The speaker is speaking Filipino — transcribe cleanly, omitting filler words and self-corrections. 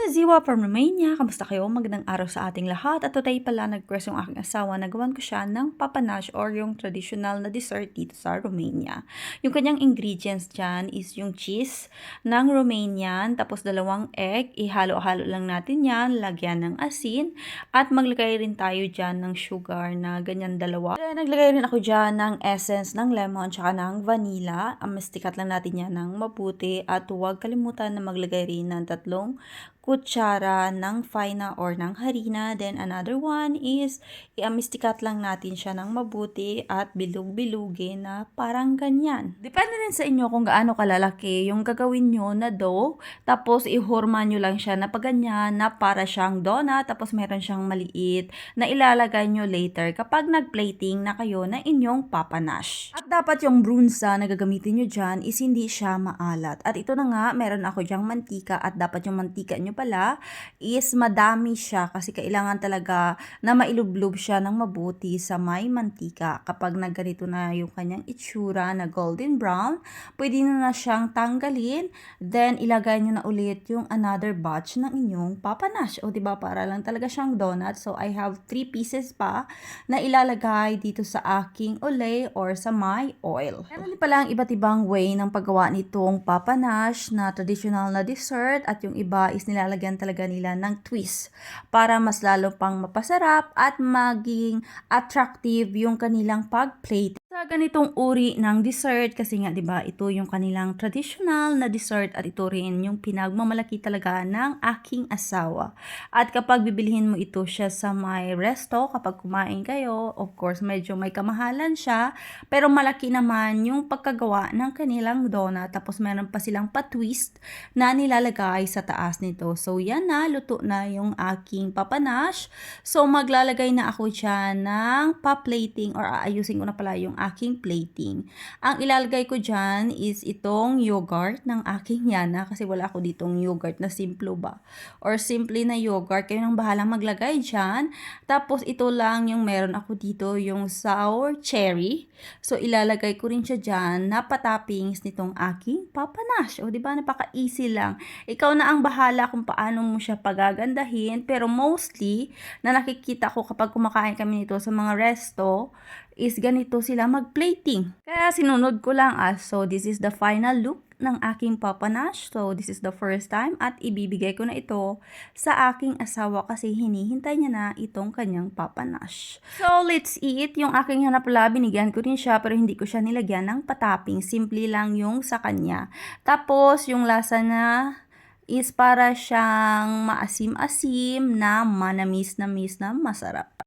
Ziwa from Romania, kamusta kayo? Magandang araw sa ating lahat. At today pala nag-request yung aking asawa na gawan ko siya ng papanash or yung traditional na dessert dito sa Romania. Yung kanyang ingredients dyan is yung cheese ng Romanian, tapos 2 egg, ihalo-halo lang natin yan, lagyan ng asin, at maglagay rin tayo dyan ng sugar na ganyan 2. Then, naglagay rin ako dyan ng essence ng lemon tsaka ng vanilla. Amastikat lang natin yan ng mabuti at huwag kalimutan na maglagay rin ng 3 kutsara ng faina or ng harina. Then another one is i-amistikat lang natin siya ng mabuti at bilog-bilugin na parang ganyan. Depende rin sa inyo kung gaano kalalaki yung gagawin nyo na dough. Tapos ihurma nyo lang siya na paganyan na para siyang donut. Tapos meron siyang maliit na ilalagay nyo later kapag nag-plating na kayo na inyong papanash. At dapat yung brunsa na gagamitin nyo dyan is hindi siya maalat. At ito na nga, meron ako dyang mantika at dapat yung mantika nyo pala is madami siya kasi kailangan talaga na mailublob siya ng mabuti sa may mantika. Kapag nagganito na yung kanyang itsura na golden brown, pwede na siyang tanggalin. Then ilagay nyo na ulit yung another batch ng inyong papanash. O diba, para lang talaga siyang donut. So I have 3 pieces pa na ilalagay dito sa aking olay or sa my oil. Meron din pala ang iba't ibang way ng paggawa nitong papanash na traditional na dessert at yung iba is nilalagyan talaga nila ng twist para mas lalo pang mapasarap at maging attractive yung kanilang pag-plate sa ganitong uri ng dessert kasi nga 'di ba ito yung kanilang traditional na dessert at ito rin yung pinagmamalaki talaga ng aking asawa. At kapag bibilihin mo ito siya sa may resto, kapag kumain kayo, of course medyo may kamahalan siya, pero malaki naman yung pagkagawa ng kanilang donut. Tapos meron pa silang pa-twist na nilalagay sa taas nito. So yan na, luto na yung aking papanash. So maglalagay na ako dyan ng pa-plating or aayusin ko na pala yung aking plating. Ang ilalagay ko dyan is itong yogurt ng aking yana kasi wala ako ditong yogurt na simple ba or simple na yogurt. Kayo nang bahalang maglagay dyan. Tapos ito lang yung meron ako dito, yung sour cherry. So ilalagay ko rin siya dyan na patoppings nitong aking papanash. O diba, napaka-easy lang. Ikaw na ang bahala kung paano mo siya pagagandahin, pero mostly na nakikita ko kapag kumakain kami nito sa mga resto is ganito sila mag-plating. Kaya sinunod ko lang so this is the final look ng aking papanash. So this is the first time at ibibigay ko na ito sa aking asawa kasi hinihintay niya na itong kanyang papanash. So let's eat. Yung aking hanap pala, binigyan ko rin siya pero hindi ko siya nilagyan ng patopping. Simple lang yung sa kanya. Tapos yung lasa na is para siyang maasim-asim na manamis-namis na masarap.